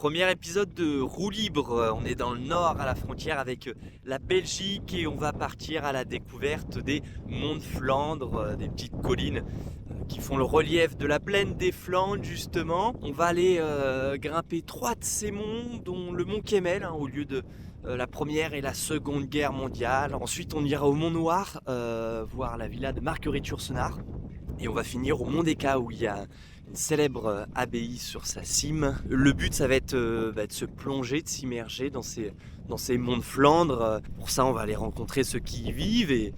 Premier épisode de Roue Libre, on est dans le nord à la frontière avec la Belgique et on va partir à la découverte des monts de Flandre, des petites collines qui font le relief de la plaine des Flandres justement. On va aller grimper 3 de ces monts, dont le mont Kemmel, au lieu de la première et la seconde guerre mondiale. Ensuite on ira au mont Noir, voir la villa de Marguerite Yourcenar. Et on va finir au mont Decca où il y a une célèbre abbaye sur sa cime. Le but ça va être de se plonger, de s'immerger dans ces monts de Flandre. Pour ça on va aller rencontrer ceux qui y vivent et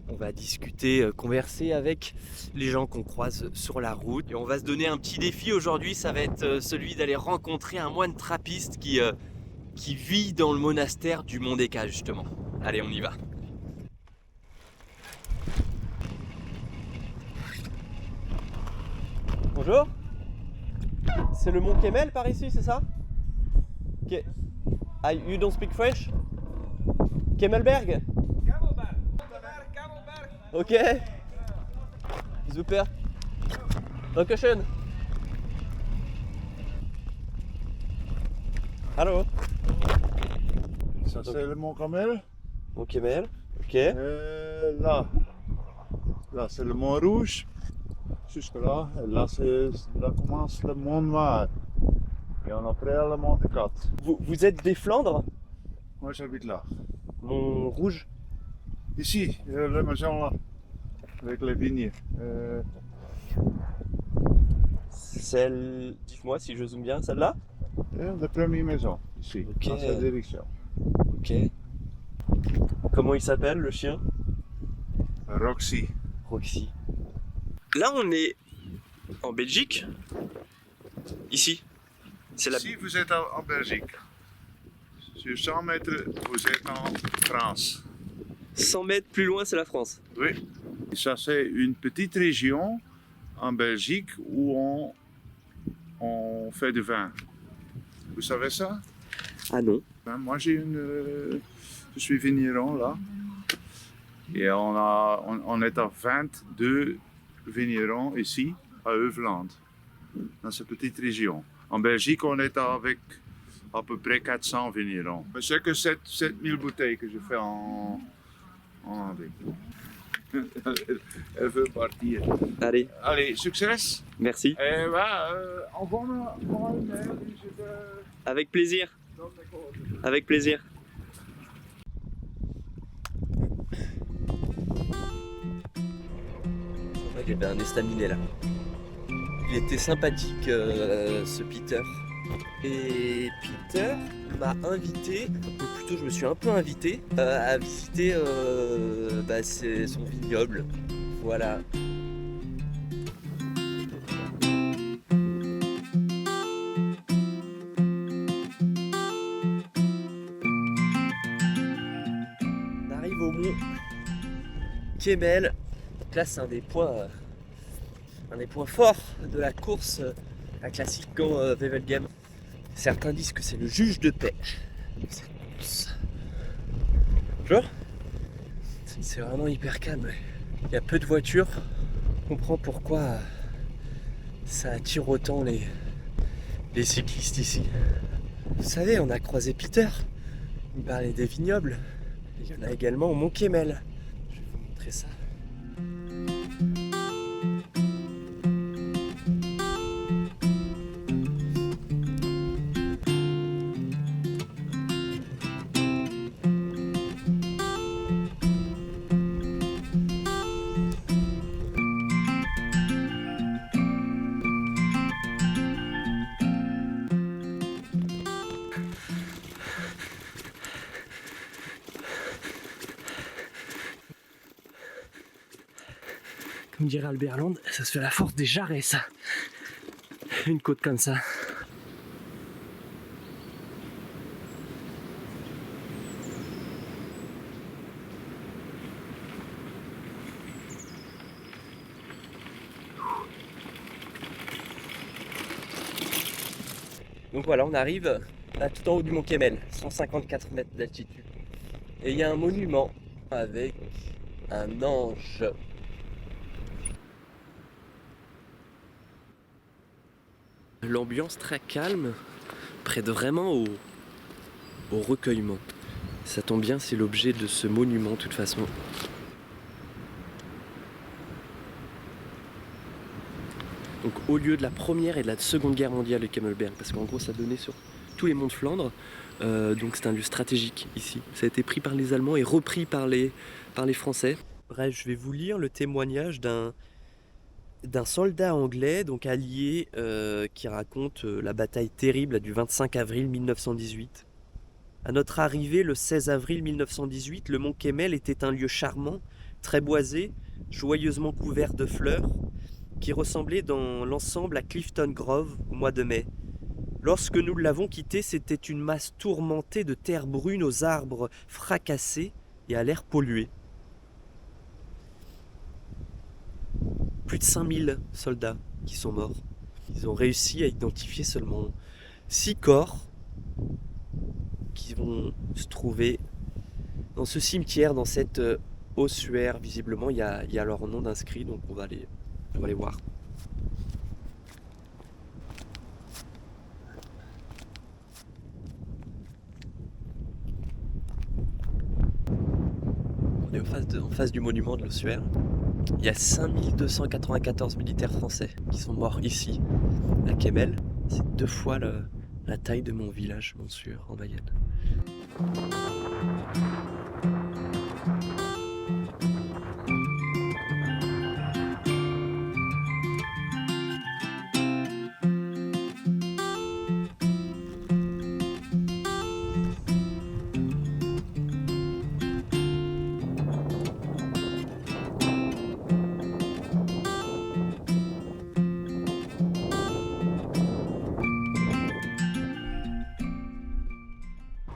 on va discuter, converser avec les gens qu'on croise sur la route. Et on va se donner un petit défi aujourd'hui, ça va être celui d'aller rencontrer un moine trappiste qui vit dans le monastère du mont Decca justement. Allez, on y va. Bonjour. C'est le mont Kemmel par ici, c'est ça? Ok. Ah, you don't speak French? Kemmelberg? Camelberg. Ok. Super. Dankeschön. Hallo. Ça c'est le mont Kemmel. Mont Kemmel. Ok. Là c'est le mont Rouge. Jusque là. Et là commence le mont Noir. Et on après le mont des Quatre. Vous êtes des Flandres? Moi j'habite là. Mont Rouge. Ici, la maison là. Avec les vignes. Dites-moi si je zoome bien, celle-là? La première maison, ici, Ok. dans cette direction. Ok. Comment il s'appelle le chien? Roxy. Roxy. Là on est en Belgique. Ici. C'est la... Si vous êtes en Belgique, sur 100 mètres, vous êtes en France. 100 mètres plus loin, c'est la France. Oui. Ça, c'est une petite région en Belgique où on fait du vin. Vous savez ça? Ah non. Ben, moi, je suis vigneron là. Et on est à 22 vignerons ici, à Heuveland, dans cette petite région. En Belgique, on est avec à peu près 400 vignerons. Mais c'est que 7000 bouteilles que je fais en avec. Elle veut partir. Allez, Allez, succès. merci. Et envoie-moi un mail et je te Avec plaisir. donne les coordonnées. Avec plaisir. Il y avait un estaminet là. Il était sympathique ce Peter. Et Peter m'a invité, ou plutôt je me suis un peu invité, à visiter son vignoble. Voilà. On arrive au mont Kemmel. Donc là c'est un des points forts de la course, la classique Gand Wevelgem. Certains disent que c'est le juge de paix de cette course. Bonjour. C'est vraiment hyper calme. Il y a peu de voitures. On comprend pourquoi ça attire autant les cyclistes ici. Vous savez, on a croisé Peter. Il me parlait des vignobles. Il y en a également au mont Kemmel. Je vais vous montrer ça. Comme dirait Albert Land, ça se fait à la force des jarrets, ça. Une côte comme ça. Donc voilà, on arrive là tout en haut du mont Kemmel, 154 mètres d'altitude. Et il y a un monument avec un ange. L'ambiance très calme, prête vraiment au recueillement. Ça tombe bien, c'est l'objet de ce monument de toute façon. Donc au lieu de la première et de la seconde guerre mondiale de Kemmelberg, parce qu'en gros ça donnait sur tous les monts de Flandre, donc c'est un lieu stratégique ici. Ça a été pris par les Allemands et repris par les Français. Bref, je vais vous lire le témoignage d'un soldat anglais, donc allié, qui raconte la bataille terrible du 25 avril 1918. À notre arrivée le 16 avril 1918, le mont Kemmel était un lieu charmant, très boisé, joyeusement couvert de fleurs, qui ressemblait dans l'ensemble à Clifton Grove au mois de mai. Lorsque nous l'avons quitté, c'était une masse tourmentée de terre brune aux arbres fracassés et à l'air pollué. Plus de 5000 soldats qui sont morts. Ils ont réussi à identifier seulement 6 corps qui vont se trouver dans ce cimetière, dans cette ossuaire. Visiblement, il y a leur nom d'inscrit, donc on va aller voir. On est en face du monument de l'ossuaire. Il y a 5294 militaires français qui sont morts ici, à Kemmel. C'est 2 fois la taille de mon village, Montsûrs, en Mayenne.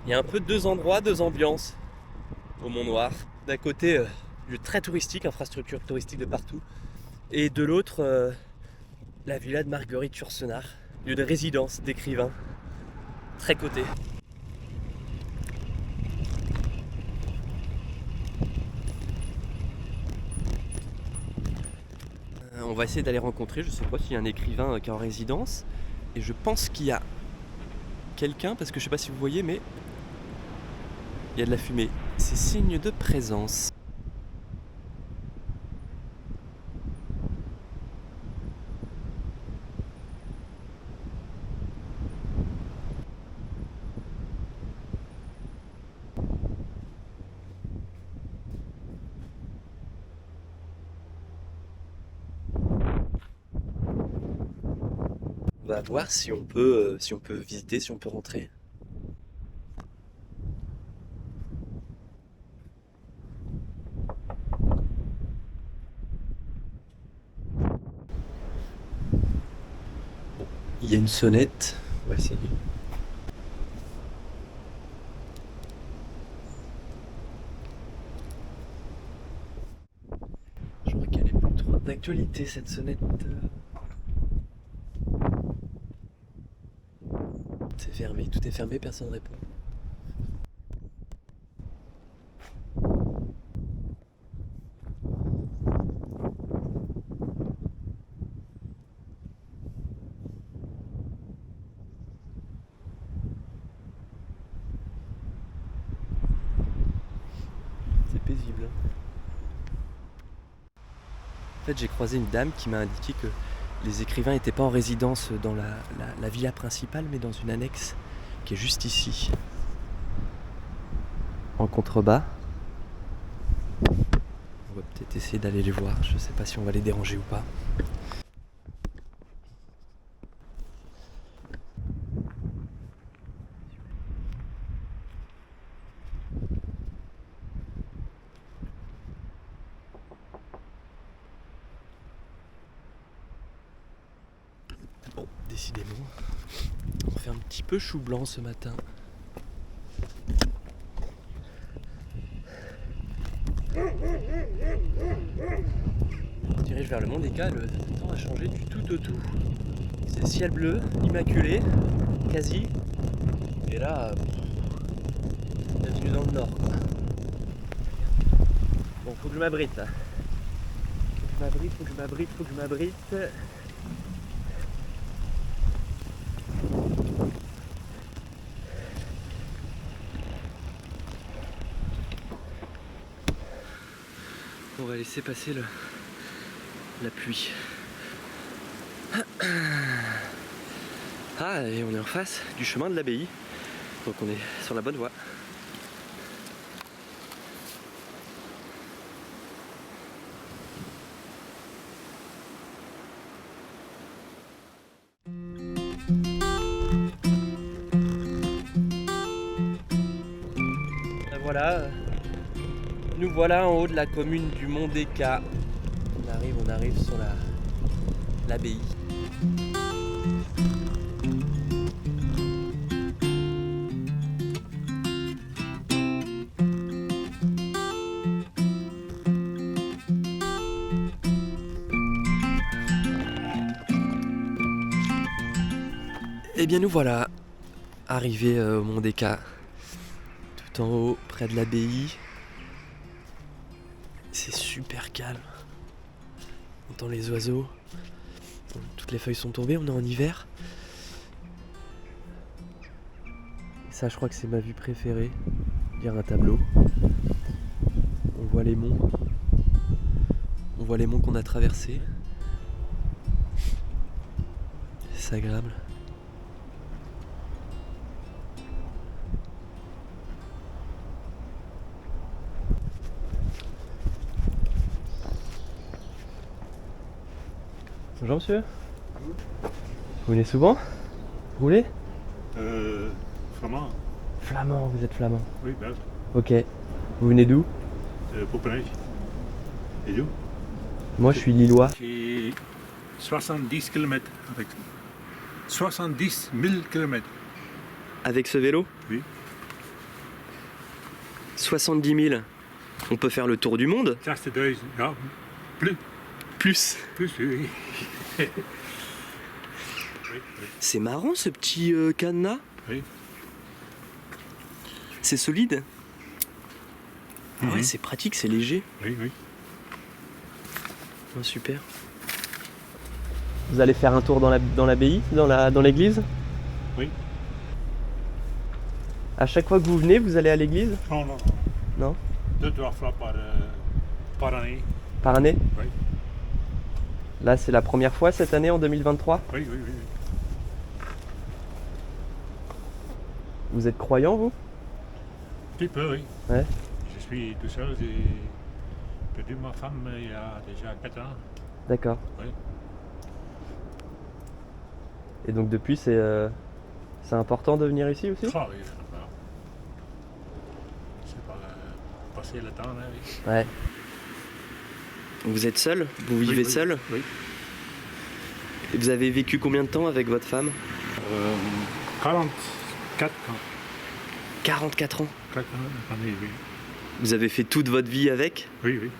Il y a un peu 2 endroits, 2 ambiances au Mont Noir. D'un côté, lieu très touristique, infrastructure touristique de partout. Et de l'autre, la villa de Marguerite Yourcenar, lieu de résidence d'écrivains, très coté. On va essayer d'aller rencontrer, je ne sais pas s'il y a un écrivain qui est en résidence. Et je pense qu'il y a quelqu'un, parce que je ne sais pas si vous voyez, mais il y a de la fumée. C'est signe de présence. On va voir si on peut visiter, si on peut rentrer. Il y a une sonnette, on va essayer. Je vois qu'elle est plus trop d'actualité cette sonnette. C'est fermé, tout est fermé, personne ne répond. C'est paisible. En fait, j'ai croisé une dame qui m'a indiqué que les écrivains n'étaient pas en résidence dans la villa principale, mais dans une annexe qui est juste ici. En contrebas. On va peut-être essayer d'aller les voir, je ne sais pas si on va les déranger ou pas. Bon, décidément, on fait un petit peu chou blanc ce matin. On dirige vers le Mont des Cales, le temps a changé du tout au tout. C'est ciel bleu, immaculé, quasi. Et là, bienvenue dans le nord. Bon, faut que je m'abrite là. Faut que je m'abrite. On va laisser passer la pluie. Ah, et on est en face du chemin de l'abbaye. Donc on est sur la bonne voie. Voilà, nous voilà en haut de la commune du Mont-des-Cats. On arrive sur l'abbaye. Et bien nous voilà arrivés au Mont-des-Cats, tout en haut, près de l'abbaye. C'est super calme. On entend les oiseaux. Toutes les feuilles sont tombées, on est en hiver. Et ça, je crois que c'est ma vue préférée. Lire un tableau. On voit les monts. On voit les monts qu'on a traversés. C'est agréable. Bonjour monsieur. Vous venez souvent? Vous roulez? Flamand. Flamand, vous êtes flamand. Oui, belge. Ok. Vous venez d'où? Poppenhuis. Et d'où? Moi je suis lillois. J'ai 70 km avec. 70 000 km. Avec ce vélo? Oui. 70 000. On peut faire le tour du monde? 60.000. Ja, plus. Plus. Plus, oui. Oui, oui. C'est marrant ce petit cadenas. Oui. C'est solide. Ah ouais, Mhm. c'est pratique, c'est léger. Oui, oui. Oh, super. Vous allez faire un tour dans l'abbaye, dans l'église? Oui. À chaque fois que vous venez, vous allez à l'église? Non, non, Non? non. 2-3 fois par année. Par année? Oui. Là, c'est la première fois cette année en 2023. Oui, oui, oui. Vous êtes croyant, vous? Un petit peu, oui. Ouais. Je suis tout seul. J'ai perdu ma femme il y a déjà 4 ans. D'accord. Oui. Et donc depuis, c'est important de venir ici aussi? Ah oui, voilà. C'est pas passer le temps là. Oui. Ouais. Vous êtes seul? Vous vivez Oui, oui. seul? Oui. Et vous avez vécu combien de temps avec votre femme? 44 ans. 44 ans. 4 ans, oui. Vous avez fait toute votre vie avec? Oui, oui.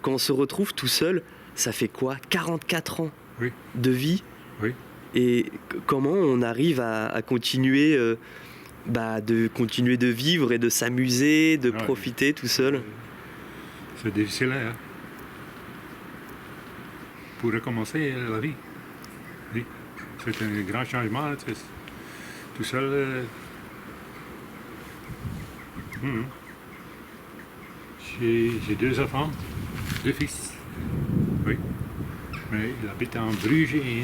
Quand on se retrouve tout seul, ça fait quoi? 44 ans Oui. de vie? Oui. Et comment on arrive à continuer, de continuer de vivre et de s'amuser, de Ah, profiter tout seul? C'est difficile, hein? Pour recommencer la vie. Oui. C'est un grand changement, tout seul. J'ai 2 enfants, 2 fils. Oui. Mais il habite en Bruges et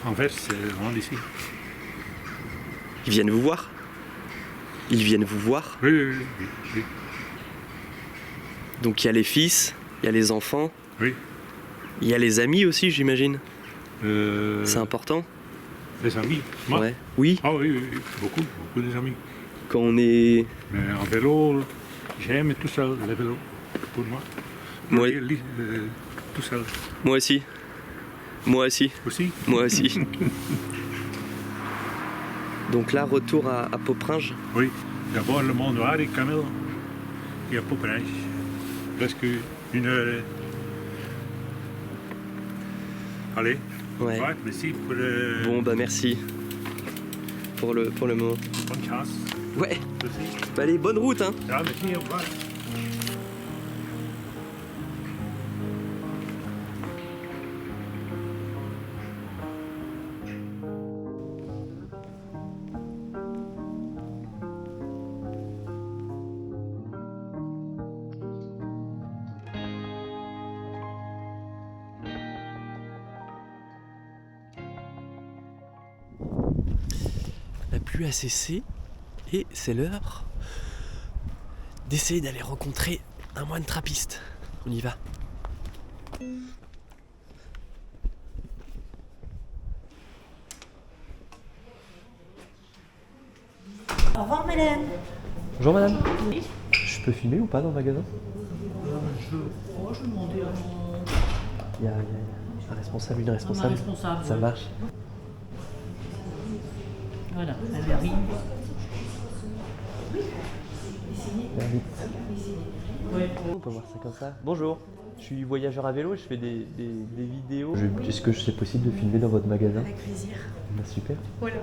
en Anvers, loin d'ici. Ils viennent vous voir? Ils viennent vous voir? Oui, oui, oui, oui. Donc il y a les fils, il y a les enfants, Oui. il y a les amis aussi, j'imagine. Euh, C'est important? Les amis, moi? Ouais. Oui, Ah oui, oui, oui, beaucoup, beaucoup des amis. quand on est... Mais en vélo, j'aime tout seul, le vélo, pour moi. Moi- Tout seul. Moi aussi. Moi aussi. Aussi? Moi aussi. Donc là, retour à Poperinge. Oui. D'abord le Mont Noir et Camille. Et à Poperinge. Presque 1 heure. Allez. Ouais. Ouais, merci pour Bon, merci. Pour le moment. bonne chance. Ouais. Merci. Allez, bonne route, hein. Ciao, merci, au revoir. plus à cesser et c'est l'heure d'essayer d'aller rencontrer un moine trappiste. On y va. Au revoir madame. Bonjour madame. Je peux filmer ou pas dans le magasin? Je demandais à mon... Il y a un responsable, une responsable. responsable. Ça marche. Voilà, la verrine. On peut voir ça comme ça. Bonjour, je suis voyageur à vélo et je fais des vidéos. Est-ce que c'est possible de filmer dans votre magasin? Avec plaisir. Bah, super. Voilà.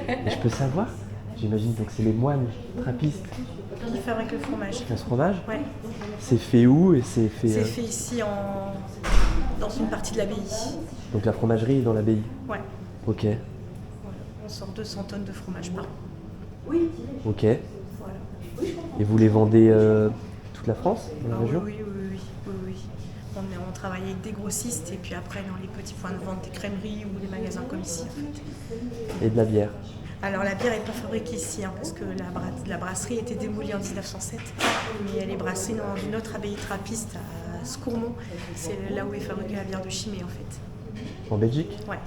Et je peux savoir? J'imagine donc c'est les moines trappistes Qui fabrique le fromage. qui font ce fromage. Ouais. C'est fait où et c'est fait... C'est fait ici dans une partie de l'abbaye. Donc la fromagerie est dans l'abbaye. Ouais. Ok, Voilà. On sort 200 tonnes de fromage par an. ok. Voilà. Et vous les vendez toute la France, dans la Ah région? oui. On travaille avec des grossistes et puis après dans les petits points de vente, des crèmeries ou des magasins comme ici en fait. Et de la bière. Alors la bière n'est pas fabriquée ici parce que la brasserie a été démolie en 1907, mais elle est brassée dans une autre abbaye trappiste à Scourmont. C'est là où est fabriquée la bière de Chimay en fait. En Belgique? Ouais.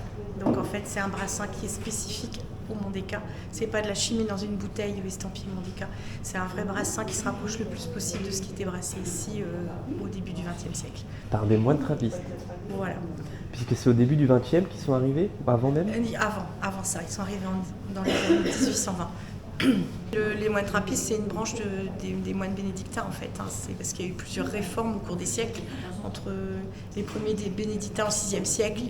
Donc en fait c'est un brassin qui est spécifique au Mondéka. C'est pas de la chimie dans une bouteille estampillée Mondéka. C'est un vrai brassin qui se rapproche le plus possible de ce qui était brassé ici au début du XXe siècle. Par des moines trappistes. Voilà. Puisque c'est au début du XXe qu'ils sont arrivés, ou avant même? Avant ça, ils sont arrivés dans les années 1820. Les moines trappistes, c'est une branche des moines bénédictins en fait. C'est parce qu'il y a eu plusieurs réformes au cours des siècles, entre les premiers des bénédictins au VIe siècle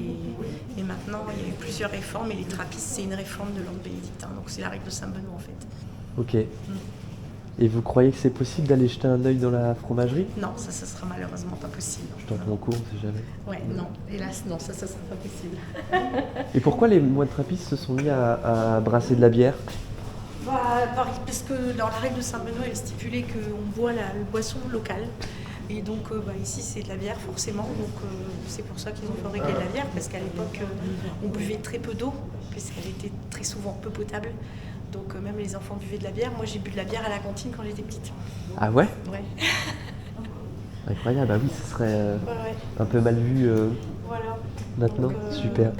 et maintenant il y a eu plusieurs réformes et les trappistes c'est une réforme de l'ordre bénédictin, donc c'est la règle de Saint-Benoît en fait. Ok. Et vous croyez que c'est possible d'aller jeter un œil dans la fromagerie? Non, ça sera malheureusement pas possible. Je tente mon cours, on sait jamais. Ouais, non, hélas, non, ça sera pas possible. Et pourquoi les moines trappistes se sont mis à brasser de la bière? Parce que dans la règle de Saint-Benoît, il est stipulé qu'on boit la boisson locale. Et donc ici c'est de la bière forcément, donc c'est pour ça qu'ils ont fabriqué de la bière, parce qu'à l'époque on buvait très peu d'eau, puisqu'elle était très souvent peu potable. Donc même les enfants buvaient de la bière. Moi j'ai bu de la bière à la cantine quand j'étais petite. Ah ouais? Ouais. Incroyable, bah oui, ce serait Ouais. un peu mal vu Voilà. maintenant. Donc, Super.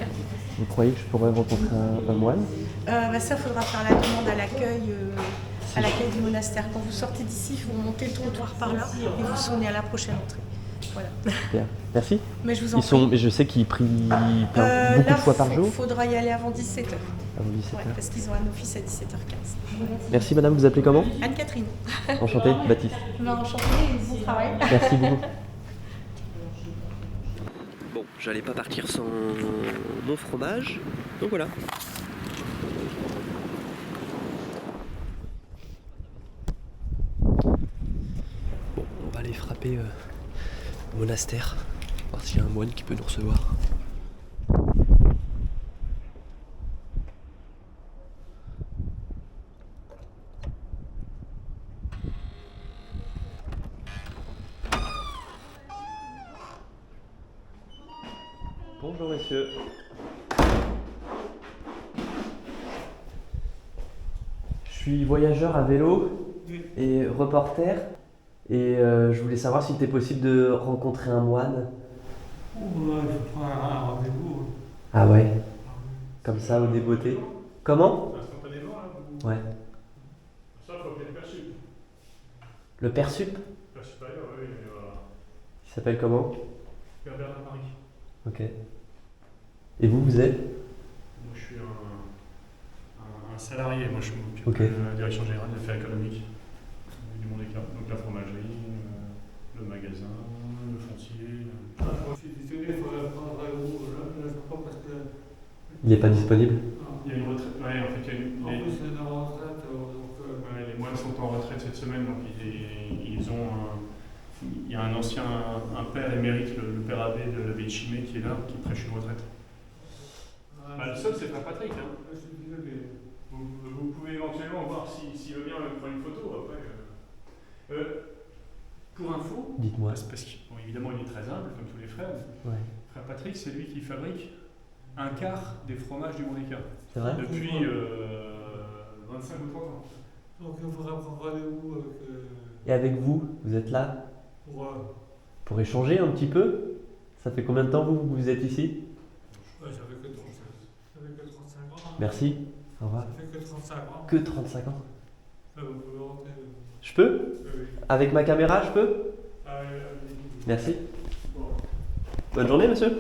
Vous croyez que je pourrais rencontrer un moine? Ça faudra faire la demande à l'accueil du monastère. Quand vous sortez d'ici, vous montez le trottoir par là et vous sonnez à la prochaine entrée. Voilà. Super. Merci. Mais je vous en prie. Mais je sais qu'ils prient beaucoup Là, de fois par jour. Il faudra y aller avant 17h. Avant 17h. Ouais, parce qu'ils ont un office à 17h15. Merci madame, vous appelez comment? Anne-Catherine. Enchanté, Baptiste. Enchantée et bon travail. Merci beaucoup. Bon, j'allais pas partir sans mon fromage, donc voilà. Bon, on va aller frapper au monastère, voir s'il y a un moine qui peut nous recevoir. Bonjour messieurs. Je suis voyageur à vélo et reporter et je voulais savoir s'il était possible de rencontrer un moine. Ouais, je prends un rendez-vous. Ah ouais? Comme ça, au débeauté. Comment? Instantanément, là, Ouais. ça, faut appeler le perçu. Le père Sup? Le supérieur, oui, mais voilà. Il s'appelle comment? Père Bernard Marie. Ok. Et vous êtes? Moi, je suis un salarié. Moi, je m'occupe Ok. de la direction générale des affaires économiques du Mondéka. Donc la fromagerie, le magasin, le foncier. Je suis désolé, il faudrait prendre un rendez-vous. Je ne peux pas parce que. Il n'est pas disponible? Il y a une retraite. Ouais, en fait, il y a une. En plus, c'est dans la retraite. Ouais, les moines sont en retraite cette semaine, donc ils ont il y a un père émérite, le père abbé de l'abbaye de Chimay qui est là, qui prêche une retraite. Le seul, c'est Frère Patrick. Hein. Je suis désolé. Vous pouvez éventuellement voir s'il veut bien prendre une photo après. Pour info, Dites-moi. parce qu'évidemment il est très humble, comme tous les frères. Ouais. Frère Patrick, c'est lui qui fabrique un quart des fromages du Mondéka. C'est vrai? Depuis 25 ou 30 ans. Donc il faudra prendre rendez-vous avec. Et avec vous, vous êtes là pour échanger un petit peu? Ça fait combien de temps vous êtes ici? Ouais, ça fait que 35 ans. Merci, au revoir. Ça fait que 35 ans. Que 35 ans? Vous pouvez rentrer. Je peux? Oui. Avec ma caméra, je peux? Merci. Bonne journée, monsieur.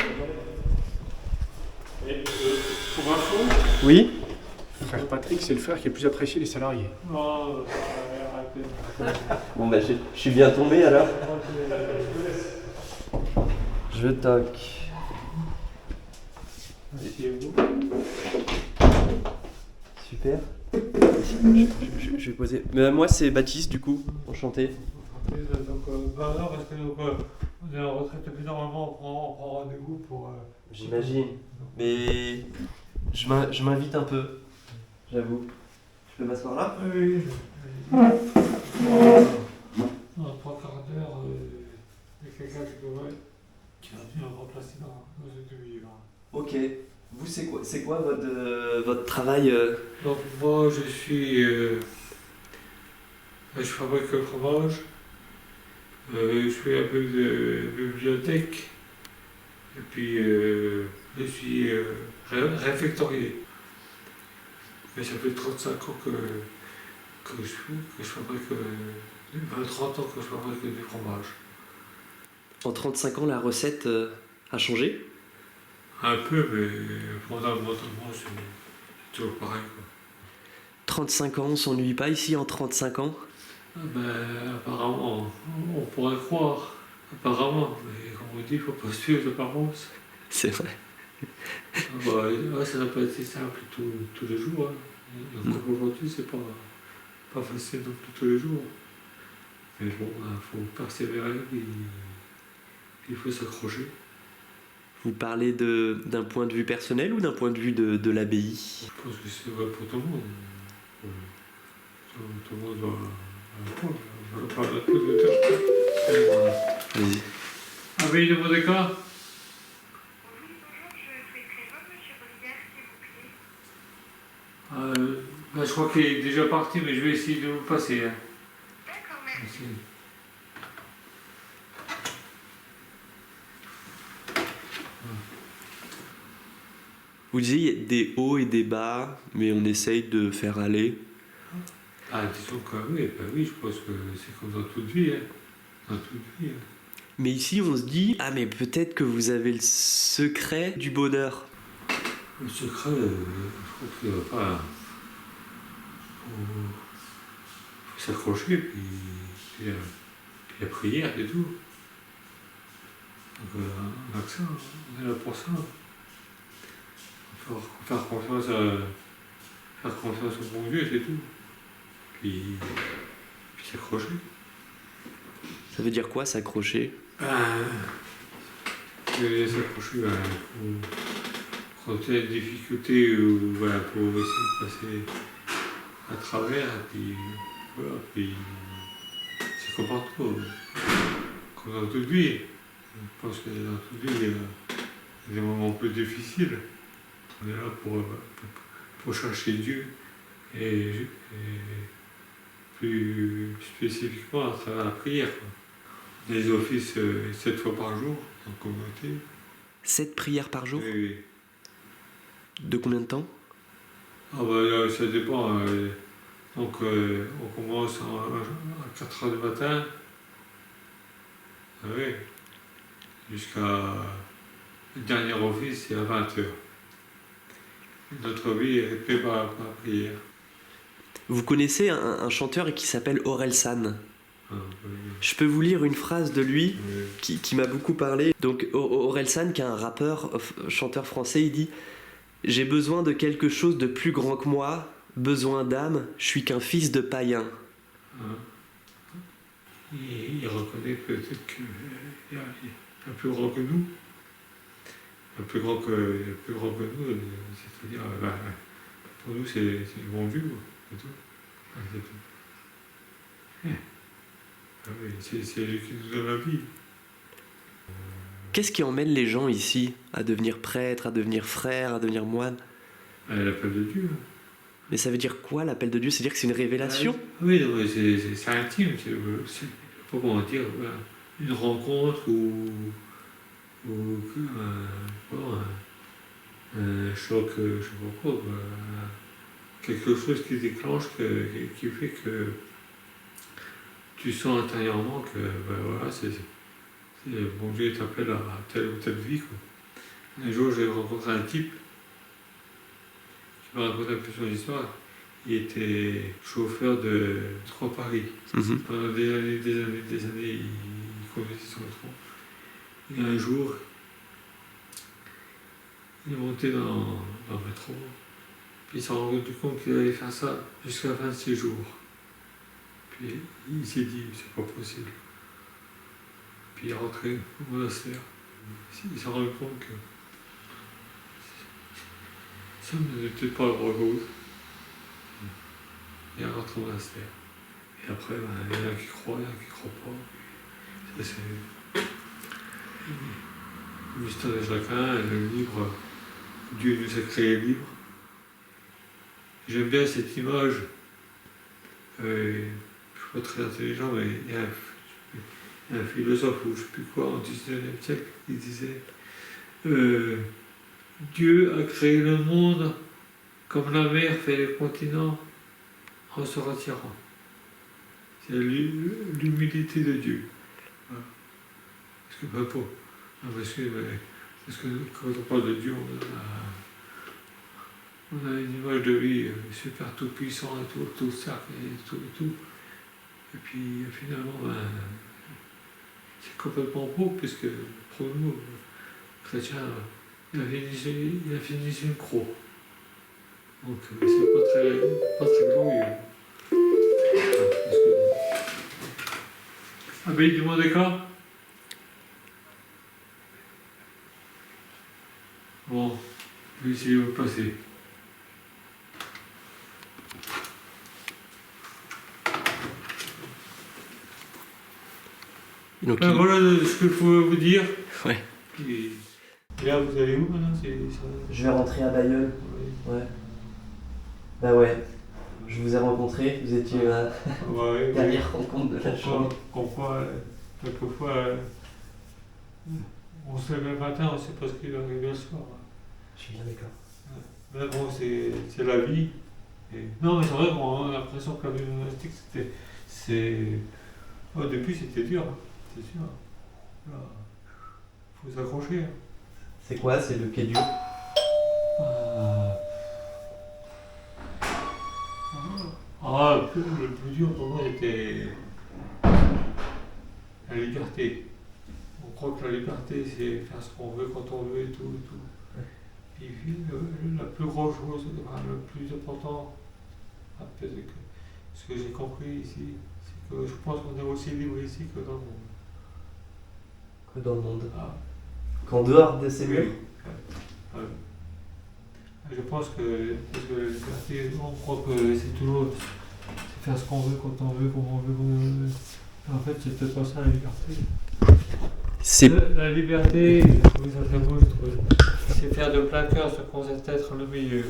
Et pour info, Oui? frère Patrick, c'est le frère qui est le plus apprécié des salariés. Non, arrêtez. Bon bah je suis bien tombé alors. Je toque. Super. Je vais poser. Moi c'est Baptiste du coup, enchanté. Donc, non, parce que on est en retraite depuis normalement, on prend rendez-vous pour. J'imagine. Mais je m'invite un peu, j'avoue. Je peux m'asseoir là? Oui. Dans 3 quarts d'heure, il y a quelqu'un qui va venir remplacer dans une demi-heure. Ok. Vous c'est quoi votre travail Donc moi je fabrique le fromage, je fais un peu de bibliothèque et puis je suis réfectorié. Mais ça fait 35 ans que je fabrique, 30 ans que je fabrique du fromage. En 35 ans la recette a changé? Un peu, mais fondamentalement c'est toujours pareil, quoi. 35 ans, on s'ennuie pas ici en 35 ans? Ah ben, apparemment, on pourrait croire, apparemment, mais comme on dit, il ne faut pas suivre l'apparence. C'est vrai. Ah bah, ouais, ça n'a pas été simple tous les jours. Hein. Donc, comme aujourd'hui, c'est pas facile non plus tous les jours. Mais bon, il faut persévérer, il faut s'accrocher. Vous parlez d'un point de vue personnel ou d'un point de vue de l'abbaye? Je pense que c'est vrai pour tout le monde. Tout le monde va parler un peu de terre. Vas-y. Abbaye de Mondécar. Je crois qu'il est déjà parti, mais je vais essayer de vous passer. Hein. D'accord, merci. Vous disiez il y a des hauts et des bas, mais on essaye de faire aller. Ah, disons que oui, je pense que c'est comme dans toute vie. Hein. Dans toute vie. Hein. Mais ici on se dit, ah mais peut-être que vous avez le secret du bonheur. Le secret, je crois qu'il n'y a pas. Faut s'accrocher, puis la prière et tout. Donc on a que ça, on est là pour ça. Faire confiance au bon Dieu, c'est tout. Puis s'accrocher. Ça veut dire quoi s'accrocher? S'accrocher, quand il y a des difficultés, voilà, pour essayer de passer à travers, et puis voilà, puis c'est comme partout, comme dans toute vie. Je pense que dans toute vie, il y a des moments plus difficiles. On est là pour chercher Dieu, et plus spécifiquement à travers la prière. Quoi. Les offices 7 fois par jour en communauté. 7 prières par jour? Oui. De combien de temps? Ah bah, ça dépend. Donc on commence à 4h du matin. Ah oui. Jusqu'à le dernier office, c'est à 20h. Notre vie est faite par la prière. Vous connaissez un chanteur qui s'appelle Orelsan? Ah, oui. Je peux vous lire une phrase de lui Oui. qui m'a beaucoup parlé. Donc Orelsan, qui est un rappeur, chanteur français, il dit: j'ai besoin de quelque chose de plus grand que moi, besoin d'âme, je suis qu'un fils de païen. Il reconnaît peut-être qu'il y a un plus grand que nous. Un plus grand que nous, c'est-à-dire, pour nous, c'est le bon Dieu, c'est tout. C'est tout. Ah oui, c'est lui qui nous donne la vie. Qu'est-ce qui emmène les gens ici à devenir prêtres, à devenir frères, à devenir moines? L'appel de Dieu. Mais ça veut dire quoi l'appel de Dieu? C'est dire que c'est une révélation? Oui, non, mais c'est intime, c'est comment dire, voilà, une rencontre ou un choc, je sais pas quoi, quelque chose qui déclenche, qui fait que tu sens intérieurement que voilà, bon Dieu t'appelle à telle ou telle vie, quoi. Un jour, j'ai rencontré un type qui m'a raconté un peu son histoire. Il était chauffeur de métro Paris. Pendant des années, il conduisait son métro. Et un jour, il est monté dans le métro. Puis il s'est rendu compte qu'il allait faire ça jusqu'à la fin de ses jours. Puis il s'est dit, c'est pas possible. Puis il est rentré au monastère. Il s'est rendu compte que ça n'était pas la chose. Il est rentré au monastère. Et après, il y en a qui croient, il y en a qui ne croient pas. Ça, c'est le mystère de chacun, le livre, Dieu nous a créé libre. J'aime bien cette image. Je ne suis pas très intelligent, mais il y a un philosophe, ou je ne sais plus quoi, au XIXe siècle, qui disait Dieu a créé le monde comme la mer fait les continents en se retirant. C'est l'humilité de Dieu. Voilà. Parce que quand on parle de Dieu, on a une image de lui super tout-puissant, tout ça, et tout. Et puis finalement, c'est complètement beau, puisque pour nous, chrétiens, il a fini sur une croix. Donc c'est pas très glorieux. Abbé, du monde d'accord? Bon, je vais essayer de passer. Donc, Voilà ce que je pouvais vous dire. Ouais. Et là, vous allez où maintenant? Je vais rentrer à Bayonne. Oui. Ouais. Bah ouais. Je vous ai rencontré, vous étiez ma dernière rencontre de la journée. Quelquefois, on se lève le matin, on ne sait pas ce qui va arriver le soir. Je suis bien d'accord. Mais bon, c'est la vie. Non, mais c'est vrai qu'on a l'impression que la vie monastique, au début, c'était dur, hein, c'est sûr. Il faut s'accrocher. Hein. C'est quoi? C'est le quai dur? Le plus dur pour moi était la liberté. On croit que la liberté, c'est faire ce qu'on veut quand on veut et tout. Ouais. Puis la plus grosse chose, le plus important, ce que j'ai compris ici, c'est que je pense qu'on est aussi libre ici que dans le monde. Que dans le monde. Qu'en dehors de ces murs? Ouais. Je pense que la liberté, on croit que c'est toujours faire ce qu'on veut, quand on veut, comment on veut. En fait, c'est peut-être pas ça la liberté. La liberté, je trouve ça très beau, c'est faire de plein cœur ce qu'on sait être le meilleur.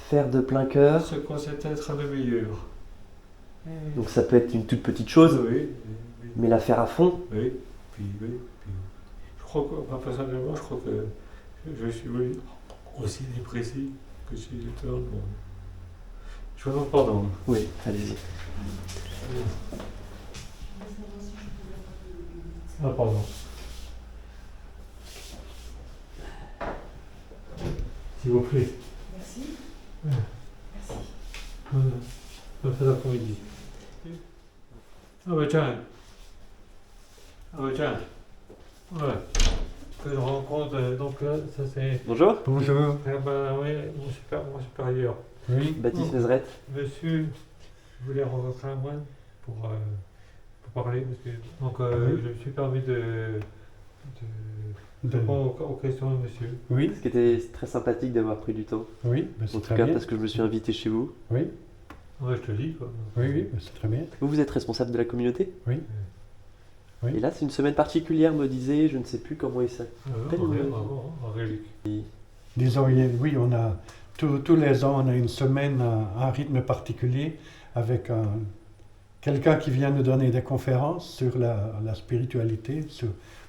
Faire de plein cœur. Ce qu'on sait être le meilleur. Donc ça peut être une toute petite chose, oui. Mais la faire à fond. Oui. Puis. Je crois que, personnellement, je crois que je suis aussi dépressif que si j'étais dans le monde. Je vous demande pardon. Oui, allez-y. Ah, pardon. S'il vous plaît. Merci. Merci. Bonne fin d'après-midi. Ah bah tiens. Ouais. Que je rencontre, donc là, ça c'est... Bonjour. Bonjour. Ah bah oui, mon supérieur. Oui. Baptiste Nezret. Monsieur, je voulais rencontrer un moine pour parler, parce que donc je me suis permis de répondre aux questions de monsieur. Oui. Ce qui était très sympathique d'avoir pris du temps. Oui, bah En c'est tout très cas, bien. parce que je me suis invité chez vous. Oui, Ouais, je te dis quoi. oui, bah c'est très bien. Vous êtes responsable de la communauté? Oui. Oui. Et là, c'est une semaine particulière, me disait, je ne sais plus comment il s'appelle. En relique. Disons, oui, on a tous les ans, on a une semaine à un rythme particulier avec quelqu'un qui vient nous donner des conférences sur la spiritualité,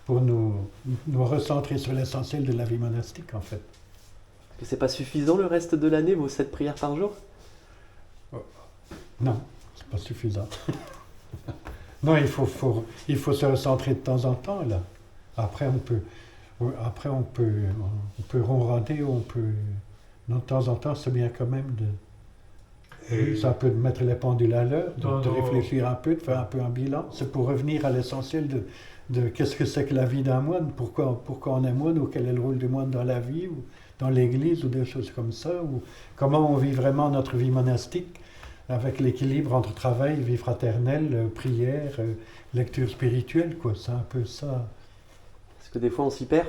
pour nous recentrer sur l'essentiel de la vie monastique en fait. Est-ce que c'est pas suffisant le reste de l'année, vos 7 prières par jour? Non, c'est pas suffisant. Non, il faut se recentrer de temps en temps là. Après on peut ronronner, de temps en temps c'est bien quand même ça peut mettre les pendules à l'heure, de réfléchir un peu, de faire un peu un bilan. C'est pour revenir à l'essentiel de qu'est-ce que c'est que la vie d'un moine, pourquoi on est moine, ou quel est le rôle du moine dans la vie, ou dans l'église, ou des choses comme ça, ou comment on vit vraiment notre vie monastique, avec l'équilibre entre travail, vie fraternelle, prière, lecture spirituelle, quoi. C'est un peu ça. Est-ce que des fois on s'y perd?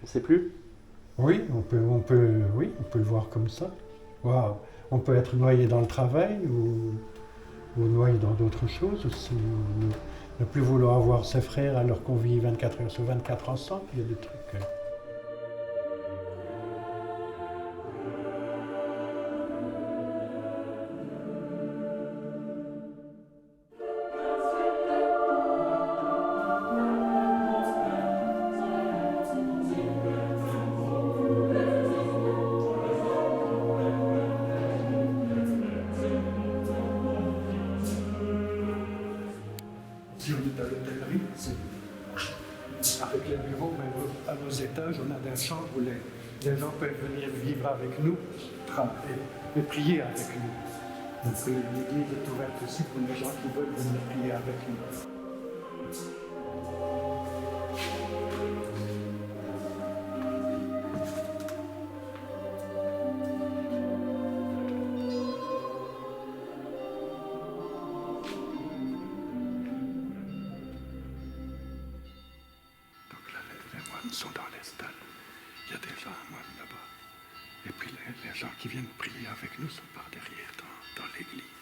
On ne sait plus? Oui, on peut le voir comme ça. Wow. On peut être noyé dans le travail ou noyé dans d'autres choses aussi. Ne plus vouloir voir ses frères alors qu'on vit 24 heures sur 24 ensemble. Il y a des trucs. Si on est à l'hôtellerie, avec les bureaux, mais à nos étages, on a des chambres où les gens peuvent venir vivre avec nous et prier avec nous. Donc l'église est ouverte aussi pour les gens qui veulent venir prier avec nous. Sont dans les stalles. Il y a déjà un moine là-bas. Et puis les gens qui viennent prier avec nous sont par derrière dans l'église.